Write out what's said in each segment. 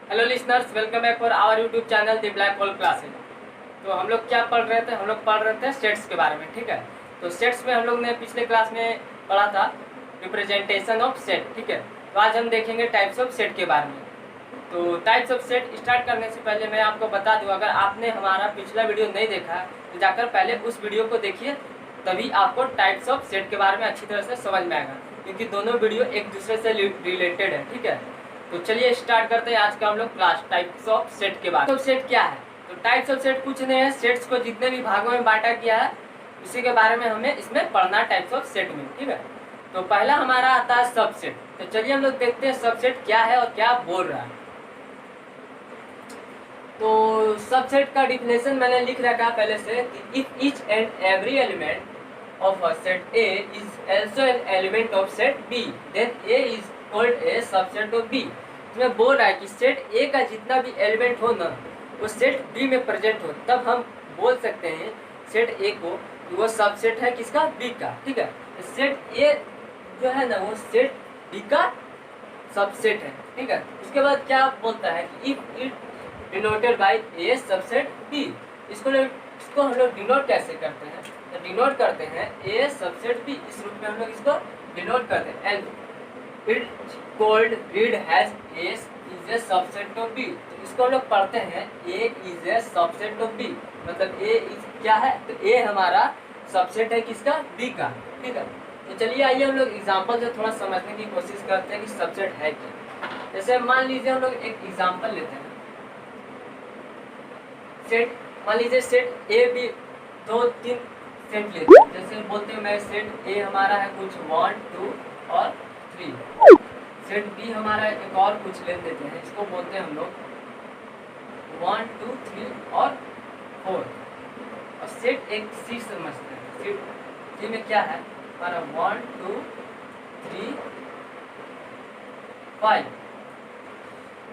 Hello listeners, welcome back for our YouTube channel the black hole classes. तो हम लोग क्या पढ़ रहे थे? हम लोग पढ़ रहे थे सेट्स के बारे में, ठीक है। तो सेट्स में हम लोग ने पिछले क्लास में पढ़ा था रिप्रेजेंटेशन ऑफ सेट, ठीक है। तो आज हम देखेंगे टाइप्स ऑफ सेट के बारे में। तो टाइप्स ऑफ सेट स्टार्ट करने से पहले मैं आपको बता दूं, अगर आपने हमारा पिछला वीडियो नहीं देखा है तो जाकर पहले उस वीडियो को देखिए, तभी आपको टाइप्स ऑफ सेट के बारे में अच्छी तरह से समझ में आएगा, क्योंकि दोनों वीडियो एक दूसरे से रिलेटेड है, ठीक है। तो चलिए स्टार्ट करते हैं आज का हम लोग क्लास टाइप्स ऑफ सेट के बारे में। सेट क्या है? तो टाइप्स ऑफ सेट कुछ नहीं है, सेट्स को जितने भी भागों में बांटा गया है उसी के बारे में हमें इसमें पढ़ना टाइप्स ऑफ सेट में, ठीक है। तो पहला हमारा आता है सबसेट। तो चलिए हम लोग देखते हैं सबसेट क्या है और क्या बोल रहा है। तो सबसेट का डिफिनेशन मैंने लिख रखा है पहले से कि if each and every element of a set A is also an element of set B, then A is called a subset of B. इसमें बोल रहा है कि सेट ए का जितना भी एलिमेंट हो ना, वो सेट बी में प्रेजेंट हो, तब हम बोल सकते हैं सेट ए को कि वो सबसेट है किसका? बी का, ठीक है। सेट ए जो है ना वो सेट बी का सबसेट है, ठीक है। उसके बाद क्या बोलता है कि if it denoted by A subset B, इसको हम लोग डिनोट कैसे करते हैं? तो डिनोट करते हैं ए सबसेट बी, इस रूप में हम लोग इसको डिनोट करते हैं। And it called read as A is a subset of B. तो इसको हम लोग पढ़ते हैं A is a subset of B, मतलब ए इज क्या है? तो ए हमारा सबसेट है किसका? बी का, ठीक है। तो चलिए आइए हम लोग एग्जांपल से थोड़ा समझने की कोशिश करते हैं कि सबसेट है क्या। जैसे मान लीजिए हम लोग एक एग्जांपल लेते हैं, सेट मान लीजिए सेट ए बी, दो तीन सेट लेते हैं। जैसे बोलते हैं मैं सेट ए हमारा है कुछ 1 2 और 3, सेट बी हमारा एक और कुछ ले लेते हैं, इसको बोलते हैं हम लोग 1 2 3 और 4। और सेट एक सी समझते हैं, सेट सी में क्या है हमारा 1 2 3 5।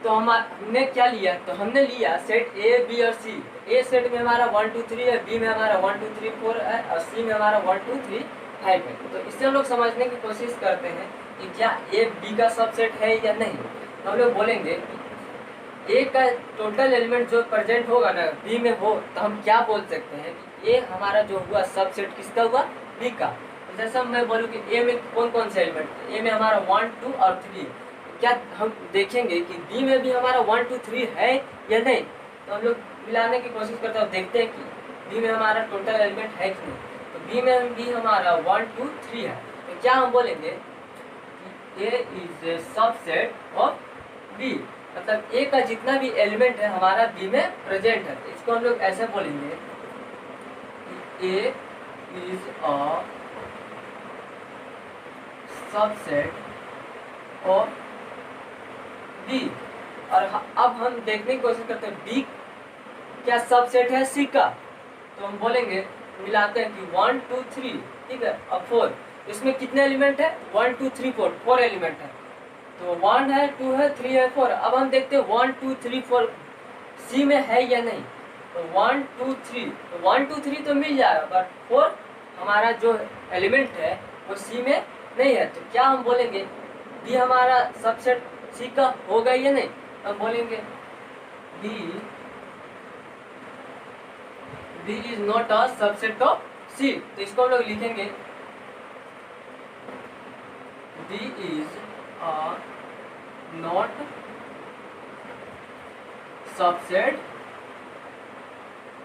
तो हमने क्या लिया? तो हमने लिया सेट ए बी और सी। ए सेट में हमारा 1 2 3 है, बी में हमारा 1 2 3 4 है और सी में हमारा 1 2 3 5 है। तो इससे हम लोग समझने की कोशिश करते हैं कि क्या ए बी का सबसेट है या नहीं। तो हम लोग बोलेंगे कि ए का टोटल एलिमेंट जो प्रेजेंट होगा ना बी में हो, तो हम क्या बोल सकते हैं कि ए हमारा जो हुआ सबसेट किसका हुआ? बी का। तो जैसा मैं बोलूँ कि ए में कौन कौन से एलिमेंट? ए में हमारा 1 2 और 3। क्या हम देखेंगे कि बी में भी हमारा 1 2 3 है या नहीं? तो हम लोग मिलाने की कोशिश करते हैं, देखते हैं कि बी में हमारा टोटल एलिमेंट है कि नहीं। तो बी में भी हमारा 1 2 3 है। तो क्या हम बोलेंगे कि A is a subset of B, मतलब ए का जितना भी एलिमेंट है हमारा बी में प्रेजेंट है। तो इसको हम लोग ऐसे बोलेंगे कि A is a subset of B. और अब हम देखने की कोशिश करते हैं बी क्या सबसेट है सी का। तो हम बोलेंगे, मिलाते हैं कि 1 2 3, ठीक है, अब 4। इसमें कितने एलिमेंट है? 1 2 3 4, 4 एलिमेंट है। तो 1 है 2 है 3 है 4। अब हम देखते हैं 1 2 3 4 सी में है या नहीं। तो 1 2 3, तो 1 2 3 तो मिल जाएगा, बट 4 हमारा जो एलिमेंट है वो सी में नहीं है। तो क्या हम बोलेंगे बी हमारा सबसेट सी का होगा या नहीं? हम बोलेंगे B is not a subset of C. तो इसको हम लोग लिखेंगे B is not subset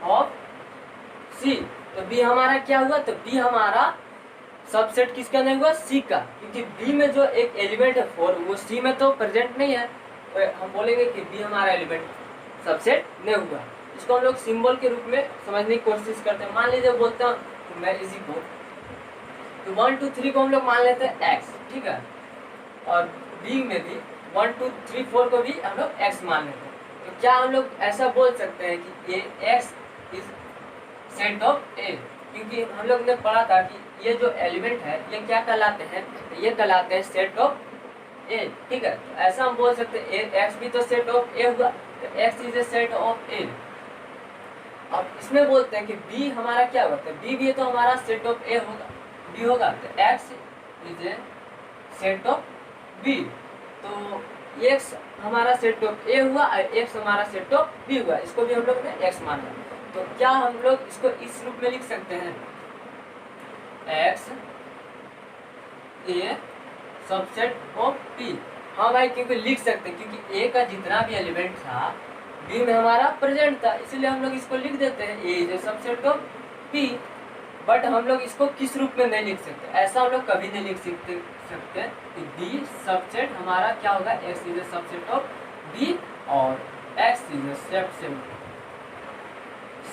of C. तो बी हमारा क्या हुआ? तो बी हमारा सबसेट किसका नहीं हुआ? सी का, क्योंकि बी में जो एक एलिमेंट है 4 वो सी में तो प्रेजेंट नहीं है। तो हम बोलेंगे कि बी हमारा एलिमेंट सबसेट नहीं हुआ। इसको हम लोग सिंबल के रूप में समझने की कोशिश करते हैं। मान लीजिए बोलता हूँ मैं इसी को, तो 1 2 3 को हम लोग मान लेते हैं एक्स, ठीक है। और बी में भी 1 2 3 4 को भी हम लोग एक्स मान लेते हैं। तो क्या हम लोग ऐसा बोल सकते हैं कि ए x is set of A? क्योंकि हम लोग ने पढ़ा था कि ये जो एलिमेंट है ये क्या कहलाते हैं? ये कहलाते हैं सेट ऑफ ए, ठीक है। तो ऐसा हम बोल सकते हैं एक्स भी तो सेट ऑफ ए हुआ, तो X is a set of A. अब इसमें बोलते हैं कि बी हमारा क्या होता है? बी भी तो हमारा सेट ऑफ ए होगा, बी होगा। तो X is a set of B. तो एक्स हमारा सेट ऑफ ए हुआ और एक्स हमारा सेट ऑफ बी हुआ, इसको भी हम लोग ने एक्स माना। तो क्या हम लोग इसको इस रूप में लिख सकते हैं, X A subset of B. हाँ भाई, क्योंकि लिख सकते हैं, क्योंकि ए का जितना भी एलिमेंट था बी में हमारा प्रेजेंट था, इसलिए हम लोग इसको लिख देते हैं A is subset of B. But हम लोग इसको किस रूप में नहीं लिख सकते, ऐसा हम लोग कभी नहीं लिख सकते कि बी सबसेट हमारा क्या होगा, X is subset of B और X is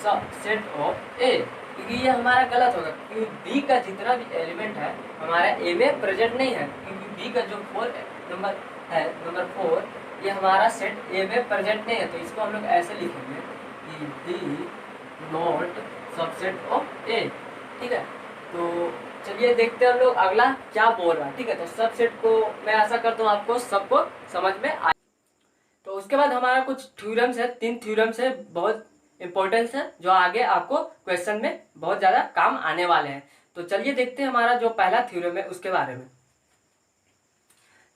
subset of A, क्योंकि ये हमारा गलत होगा, क्योंकि बी का जितना भी एलिमेंट है हमारा ए में प्रेजेंट नहीं है, क्योंकि बी का जो 4 नंबर है, नंबर 4, ये हमारा सेट ए में प्रेजेंट नहीं है। तो इसको हम लोग ऐसे लिखेंगे कि बी नॉट सबसेट ऑफ ए, ठीक है। तो चलिए देखते हैं हम लोग अगला क्या बोल रहा है, ठीक है। तो सबसेट को मैं आशा करता हूँ आपको सबको समझ में आए। तो उसके बाद हमारा कुछ थ्योरम्स है, 3 थ्योरम्स है, बहुत इंपॉर्टेंस है, जो आगे आपको क्वेश्चन में बहुत ज्यादा काम आने वाले हैं। तो चलिए देखते हैं हमारा जो पहला थ्योरम है उसके बारे में।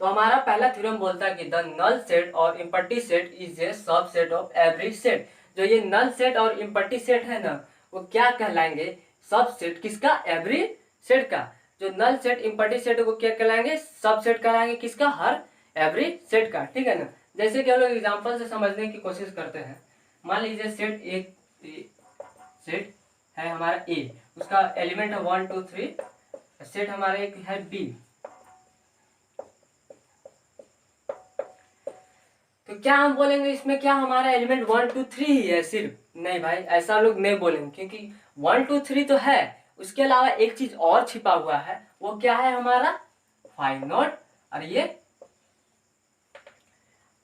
तो हमारा पहला थ्योरम बोलता है कि द नल सेट और empty set is a subset of every set. जो ये नल सेट और इम्पटी सेट है ना, वो क्या कहलाएंगे, सबसेट किसका, एवरी सेट का। जो नल सेट इम्पटी सेट को क्या कहलाएंगे, सबसेट कहलाएंगे किसका, हर एवरी सेट का, ठीक है ना। जैसे कि हम लोग एग्जाम्पल से समझने की कोशिश करते हैं। मान लीजिए सेट ए सेट है हमारा ए, उसका एलिमेंट है 1 2 3, सेट हमारा एक है बी। तो क्या हम बोलेंगे इसमें, क्या हमारा एलिमेंट 1 2 3 ही है सिर्फ, नहीं भाई ऐसा लोग नहीं बोलेंगे, क्योंकि 1 2 3 तो है, उसके अलावा एक चीज और छिपा हुआ है, वो क्या है हमारा 5 नॉट और ये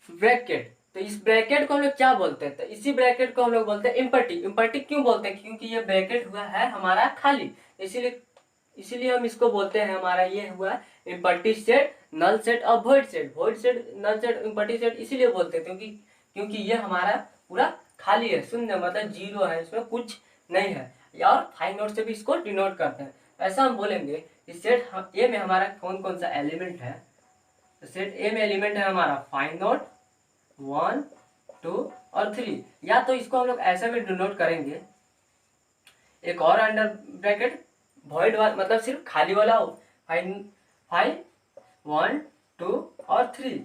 ब्रैकेट। तो इस ब्रैकेट को हम लोग क्या बोलते हैं, तो इसी ब्रैकेट को हम लोग बोलते हैं इम्पटी। इम्पटी क्यों बोलते हैं, क्योंकि ये ब्रैकेट हुआ है हमारा खाली, इसीलिए हम इसको बोलते हैं हमारा ये हुआ इम्पटी सेट, नल सेट और void set. Void set, null set, empty set इसीलिए बोलते हैं क्योंकि ये हमारा पूरा खाली है, शून्य मतलब जीरो है, इसमें कुछ नहीं है। और 5 नोट से भी इसको डिनोट करते हैं। ऐसा हम बोलेंगे इस सेट ए में हमारा कौन कौन सा एलिमेंट है। तो सेट ए में एलिमेंट है हमारा 5 नोट, 1 2 और 3, या तो इसको हम लोग ऐसा भी डिनोट करेंगे, एक और अंडर ब्रैकेट वॉइड मतलब सिर्फ खाली वाला हो, 5 1 2 और 3।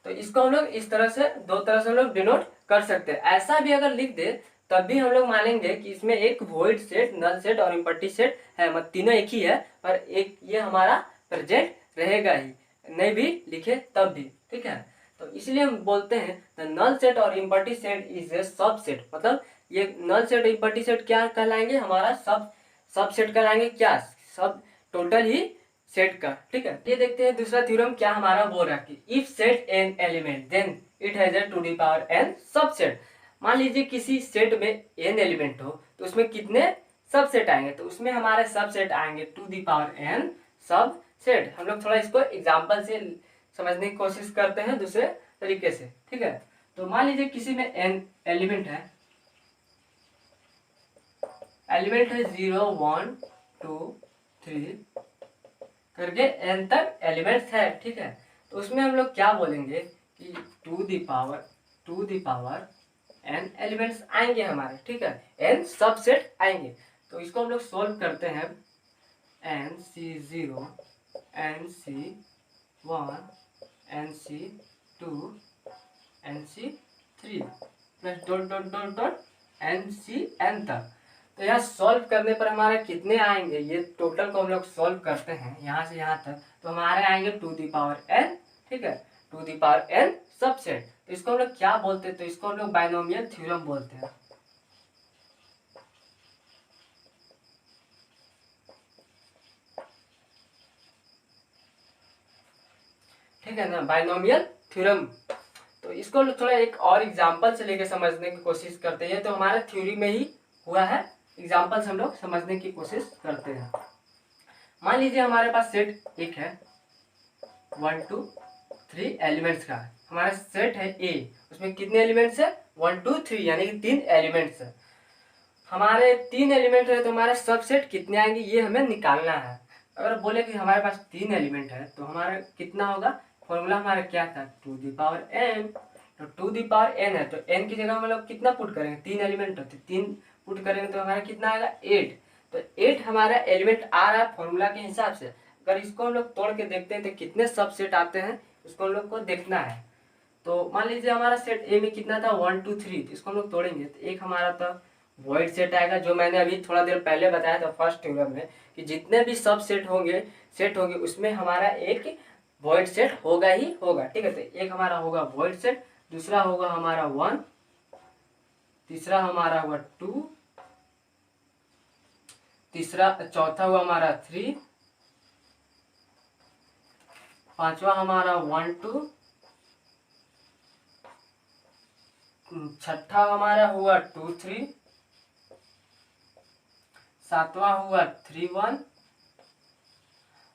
तो इसको हम लोग इस तरह से, दो तरह से हम लोग डिनोट कर सकते हैं। ऐसा भी अगर लिख दे तब भी हम लोग मानेंगे कि इसमें एक वॉइड सेट, नल सेट और इम्पटी सेट है, मतलब तीनों एक ही है, पर एक ये हमारा प्रेजेंट रहेगा ही, नहीं भी लिखे तब भी, ठीक है। तो इसलिए हम बोलते हैं द नल सेट और empty set is a subset, मतलब ये नल सेट इम्पटी सेट क्या कहलाएंगे, हमारा सबसेट कहलाएंगे, क्या सब टोटल ही सेट का, ठीक है। ये देखते हैं दूसरा थ्योरम क्या हमारा बोल रहा है कि if set n element then it has a two the power n subset. मान लीजिए किसी सेट में एन एलिमेंट हो तो उसमें कितने सबसेट आएंगे, तो उसमें हमारे सबसेट आएंगे two the power n subset. हम लोग थोड़ा इसको एग्जांपल से समझने की कोशिश करते हैं दूसरे तरीके से, ठीक है। तो मान लीजिए किसी में एन एलिमेंट है, एलिमेंट है 0 1 2 3 करके एन तक एलिमेंट्स है, ठीक है। तो उसमें हम लोग क्या बोलेंगे कि two the power n elements आएंगे हमारे, ठीक है, एन सबसेट आएंगे। तो इसको हम लोग सोल्व करते हैं, n C 0 n C 1 n C 2 n C 3 plus dot dot dot dot n C n तक। तो यहाँ सॉल्व करने पर हमारे कितने आएंगे, ये टोटल को हम लोग सॉल्व करते हैं यहाँ से यहाँ तक, तो हमारे आएंगे टू द पावर एन, ठीक है, two the power n subset. तो इसको हम लोग क्या बोलते हैं, तो इसको हम लोग बाइनोमियल थ्योरम बोलते हैं, ठीक है ना, बाइनोमियल थ्योरम। तो इसको थोड़ा एक और एग्जांपल से लेके समझने की कोशिश करते हैं। तो हमारे थ्योरी में ही हुआ है, एग्जांपल से हम लोग समझने की कोशिश करते हैं। मान लीजिए हमारे पास सेट एक है 1 2 3 एलिमेंट्स का, हमारा सेट है ए, उसमें कितने एलिमेंट्स है 1 2 3, यानी कि 3 एलिमेंट्स है। हमारे 3 एलिमेंट है तो हमारे सबसेट कितने आएंगे ये हमें निकालना है। अगर बोले कि हमारे पास 3 एलिमेंट है तो हमारा कितना होगा, फॉर्मूला हमारा क्या था, 2n। तो 2n है तो n की जगह हम लोग कितना पुट करेंगे, 3 एलिमेंट होते, 3 पुट करेंगे तो हमारा कितना आएगा 8। तो 8 हमारा एलिमेंट आ रहा है फॉर्मूला के हिसाब से। अगर इसको हम लोग तोड़ के देखते हैं तो कितने सबसेट आते हैं उसको हम लोग को देखना है। तो मान लीजिए हमारा सेट ए में कितना था 1 2 3, तो इसको हम लोग तोड़ेंगे तो एक हमारा था वॉइड सेट आएगा, जो मैंने अभी थोड़ा देर पहले बताया था फर्स्ट थ्योरम में कि जितने भी सब सेट होंगे उसमें हमारा एक वॉइड सेट होगा ही होगा। ठीक है, तो एक हमारा होगा वॉइड सेट, दूसरा होगा हमारा 1, तीसरा हमारा हुआ 2, चौथा हुआ हमारा 3, पांचवा हमारा 1 2, छठा हमारा हुआ 2 3, सातवां हुआ 3 1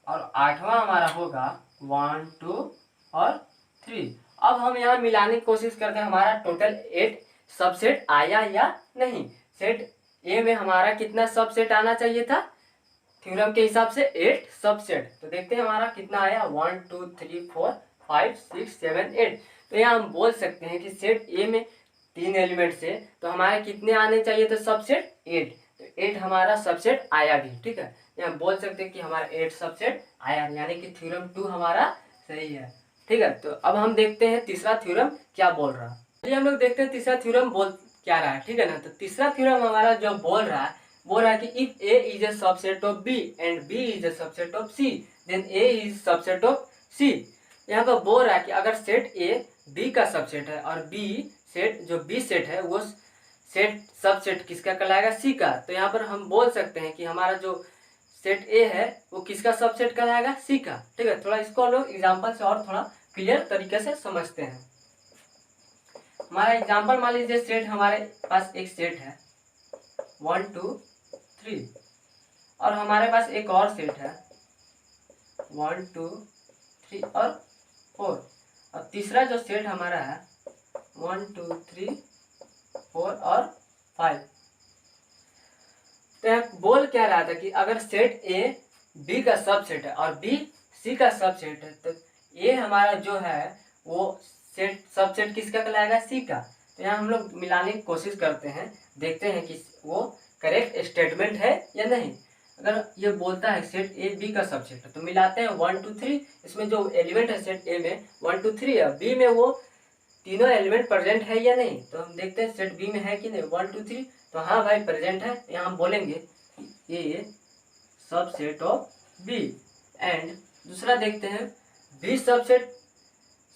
और आठवां हमारा होगा 1 2 और 3। अब हम यहाँ मिलाने की कोशिश करते हैं हमारा टोटल 8 सबसेट आया या नहीं। सेट ए में हमारा कितना सबसेट आना चाहिए था थ्योरम के हिसाब से 8 सबसेट। तो देखते हैं हमारा कितना आया 1 2 3 4 5 6 7 8। तो यहाँ हम बोल सकते हैं कि सेट ए में 3 एलिमेंट से तो हमारे कितने आने चाहिए थे सबसेट 8। तो 8 हमारा सबसेट आया भी। ठीक है, यहाँ बोल सकते हैं कि हमारा 8 सबसेट आया, यानी कि थ्योरम 2 हमारा सही है। ठीक है, तो अब हम देखते हैं तीसरा थ्योरम क्या बोल रहा है। चलिए हम लोग देखते हैं तीसरा थ्योरम बोल क्या रहा है। ठीक है ना, तो तीसरा थ्योरम हमारा जो बोल रहा है कि if A is a subset of B and B is a subset of C then A is subset of C। यहाँ पर बोल रहा है कि अगर सेट A B का सबसेट है और B सेट जो B सेट है वो सेट सबसेट किसका कहलाएगा C का। तो यहाँ पर हम बोल सकते हैं कि हमारा जो सेट A है वो किसका सबसेट कहलाएगा C का। ठीक है, थोड़ा इसको हम लोग एग्जाम्पल से और थोड़ा क्लियर तरीके से समझते हैं। हमारा एग्जाम्पल मान लीजिए सेट हमारे पास एक सेट है 1 2 3 और हमारे पास एक और सेट है 1 2 3 और 4 और तीसरा जो सेट हमारा है 1 2 3 4 और 5। तो बोल क्या रहा था कि अगर सेट ए बी का सबसेट है और बी सी का सबसेट है तो ए हमारा जो है वो सेट सबसेट किसका कहलाएगा सी का। तो यहाँ हम लोग मिलाने की कोशिश करते हैं, देखते हैं कि वो करेक्ट स्टेटमेंट है या नहीं। अगर ये बोलता है सेट ए बी का सबसेट है तो मिलाते हैं 1 2 3। इसमें जो एलिमेंट है सेट ए में 1 2 3 है, बी में वो तीनों एलिमेंट प्रेजेंट है या नहीं। तो हम देखते हैं सेट बी में है कि नहीं 1 2 3। तो हाँ भाई प्रेजेंट है। यहाँ हम बोलेंगे ए सबसेट ऑफ बी। एंड दूसरा देखते हैं बी सबसेट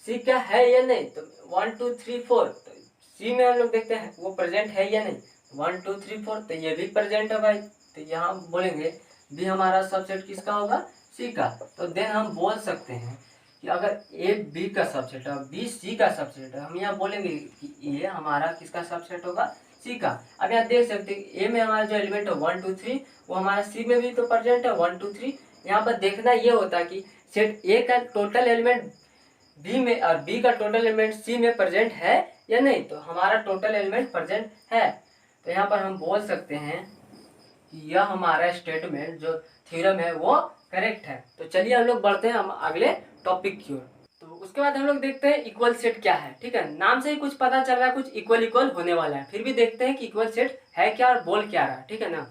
सी का है या नहीं। तो 1 2 3 4 तो सी में हम लोग देखते हैं वो प्रेजेंट है या नहीं। 1 2 3 4 तो ये भी प्रेजेंट है भाई। तो यहाँ बोलेंगे बी हमारा सबसेट किसका होगा सी का। तो देन हम बोल सकते हैं कि अगर ए बी का सबसेट है और बी सी का सबसेट है, हम यहाँ बोलेंगे कि ए हमारा किसका सबसेट होगा सी का। अब यहाँ देख सकते हैं ए में हमारा जो एलिमेंट है 1 2 3 वो हमारा सी में भी तो प्रेजेंट है 1 2 3। यहाँ पर देखना ये होता है कि सेट ए का टोटल एलिमेंट बी में और बी का टोटल एलिमेंट सी में प्रेजेंट है या नहीं। तो हमारा टोटल एलिमेंट प्रेजेंट है। तो यहाँ पर हम बोल सकते हैं कि यह हमारा स्टेटमेंट जो थ्योरम है वो करेक्ट है। तो चलिए हम लोग बढ़ते हैं हम अगले टॉपिक की ओर। तो उसके बाद हम लोग देखते हैं इक्वल सेट क्या है। ठीक है, नाम से ही कुछ पता चल रहा है कुछ इक्वल इक्वल होने वाला है, फिर भी देखते हैं कि इक्वल सेट है क्या और बोल क्या रहा है। ठीक है ना,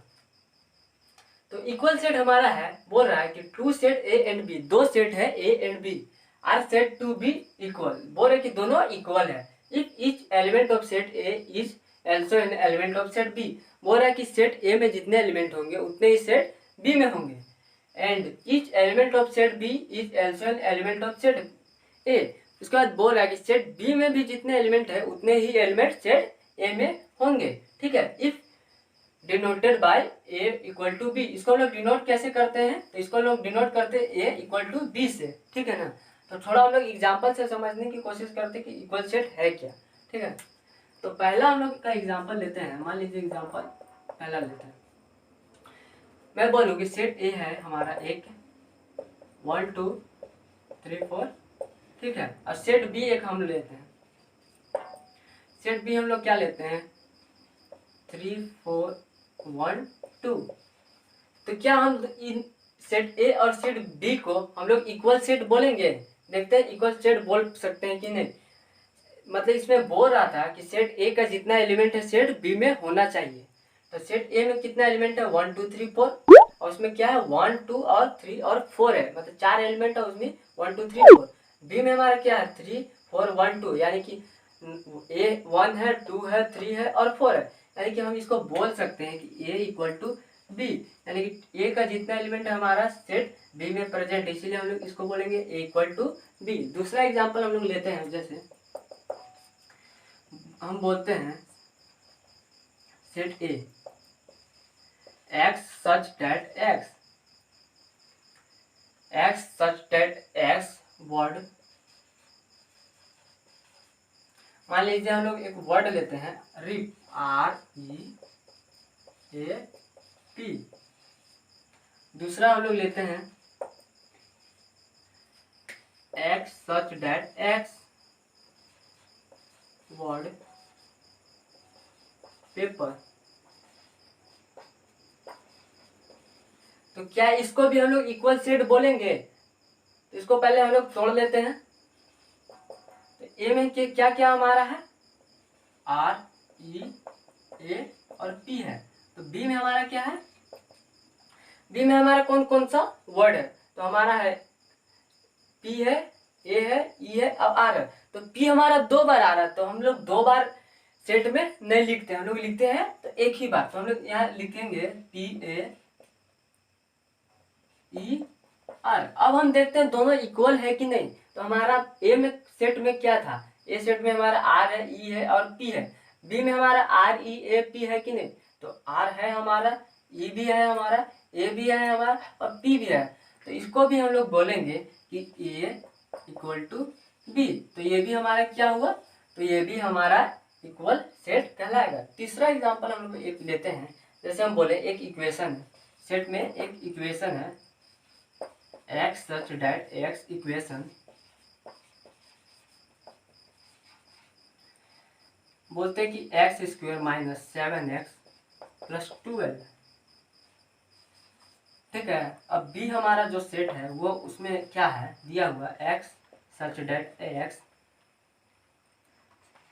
तो इक्वल सेट हमारा है बोल रहा है कि two set A and B, दो सेट है A and B are set to be equal. बोल रहे कि दोनों इक्वल है if each element of set A is also an element of set B. बोल रहा है कि सेट ए में जितने एलिमेंट होंगे उतने ही सेट बी में होंगे। And each element of set B is also an element of set A. उसके बाद बोल रहा है कि सेट बी में भी जितने एलिमेंट है उतने ही एलिमेंट सेट ए में होंगे। ठीक है, if denoted by A equal to B. इसको हम लोग डिनोट कैसे करते हैं, तो इसको हम लोग डिनोट करते हैं ए इक्वल टू बी से। ठीक है ना, तो थोड़ा हम लोग एग्जाम्पल से समझने की कोशिश करते हैं कि इक्वल सेट है क्या। ठीक है, तो पहला हम लोग का एग्जाम्पल लेते हैं। मान लीजिए एग्जाम्पल पहला लेते हैं, मैं बोलूँगी सेट ए है हमारा एक 1 2 3 4। ठीक है, और सेट बी एक हम लेते हैं। सेट बी हम लोग क्या लेते हैं 3 4 1 2। तो क्या हम इन सेट ए और सेट बी को हम लोग इक्वल सेट बोलेंगे? देखते हैं इक्वल सेट बोल सकते हैं कि नहीं। मतलब इसमें बोल रहा था कि सेट ए का जितना एलिमेंट है सेट बी में होना चाहिए। तो सेट ए में कितना एलिमेंट है 1 2 3 4, और उसमें क्या है 1 2 और 3 और 4 है, मतलब 4 एलिमेंट है उसमें 1 2 3 4। बी में हमारा क्या है 3 4 1 2, यानी कि ए 1 है 2 है 3 है और 4 है, यानी कि हम इसको बोल सकते हैं कि ए इक्वल टू बी, यानी कि ए का जितना एलिमेंट है हमारा सेट बी में प्रेजेंट है, इसीलिए हम लोग इसको बोलेंगे ए इक्वल टू बी। दूसरा एग्जाम्पल हम लोग लेते हैं, जैसे हम बोलते हैं set A x such that x word, मान लीजिए हम लोग एक वर्ड लेते हैं रिप REAP। दूसरा हम लोग लेते हैं x such that x word paper. तो क्या इसको भी हम लोग इक्वल सेट बोलेंगे? तो इसको पहले हम लोग तोड़ लेते हैं। तो ए में क्या क्या हमारा है REA और P है। तो बी में हमारा क्या है, बी में हमारा कौन कौन सा वर्ड है? तो हमारा है P है, A है, E है और R है। तो P हमारा 2 बार आ रहा है, तो हम लोग 2 बार सेट में नहीं लिखते, हम लोग लिखते हैं तो एक ही बार। तो हम लोग यहाँ लिखेंगे PAER। अब हम देखते हैं दोनों इक्वल है कि नहीं। तो हमारा ए में सेट में क्या था, ए सेट में हमारा आर है, ई है और पी है। बी में हमारा REAP है कि नहीं? तो आर है हमारा, ई भी है हमारा, ए भी है हमारा और पी भी है। तो इसको भी हम लोग बोलेंगे कि ए इक्वल टू बी। तो ये भी हमारा क्या हुआ, तो ये भी हमारा इक्वल सेट कहलाएगा। तीसरा एग्जांपल हम लोग एक लेते हैं, जैसे हम बोले एक इक्वेशन है, सेट में एक इक्वेशन है x such that x equation, बोलते हैं कि x square minus 7x plus 12। ठीक है। अब b हमारा जो सेट है वो उसमें क्या है दिया हुआ x such that x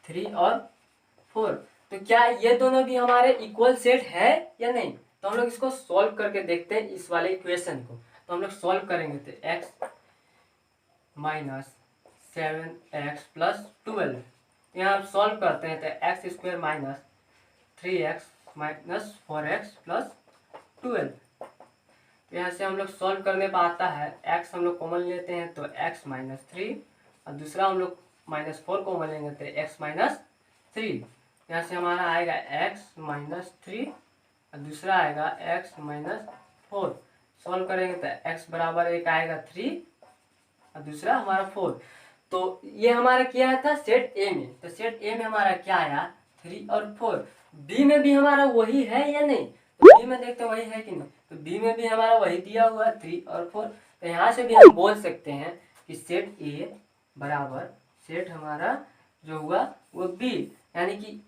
3 और 4। तो क्या ये दोनों भी हमारे इक्वल सेट है या नहीं? तो हम लोग इसको सॉल्व करके देखते हैं इस वाले इक्वेशन को। तो हम लोग सॉल्व करेंगे तो x माइनस 7x प्लस 12, यहाँ आप सॉल्व करते हैं तो x square minus 3x minus 4x plus 12। तो यहाँ से हम लोग सॉल्व करने पर आता है x हम लोग कॉमन लेते हैं तो x माइनस 3, और दूसरा हम लोग माइनस 4 कॉमन लेंगे तो x माइनस 3। यहाँ से हमारा आएगा x माइनस 3 और दूसरा आएगा x माइनस 4। सॉल्व करेंगे तो x बराबर एक आएगा 3 और दूसरा हमारा 4। तो ये हमारा क्या था सेट ए में। तो सेट ए में हमारा क्या आया 3 और 4। बी में भी हमारा वही है या नहीं? तो बी में देखते वही है कि नहीं। तो बी में भी हमारा वही दिया हुआ 3 और 4। तो यहाँ से भी हम बोल सकते हैं कि सेट ए बराबर सेट हमारा जो हुआ वो बी, यानी कि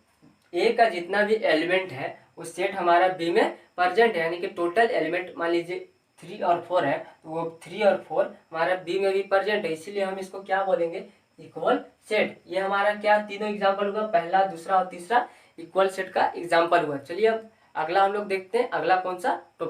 ए का जितना भी एलिमेंट है वो सेट हमारा बी में प्रेजेंट है, यानी कि टोटल एलिमेंट मान लीजिए 3 और 4 है, तो वो 3 और 4 हमारा बी में भी प्रेजेंट है, इसीलिए हम इसको क्या बोलेंगे इक्वल सेट। ये हमारा क्या तीनों एग्जांपल हुआ, पहला दूसरा और तीसरा इक्वल सेट का एग्जांपल हुआ। चलिए अब अगला हम लोग देखते हैं, अगला कौन सा टॉपिक।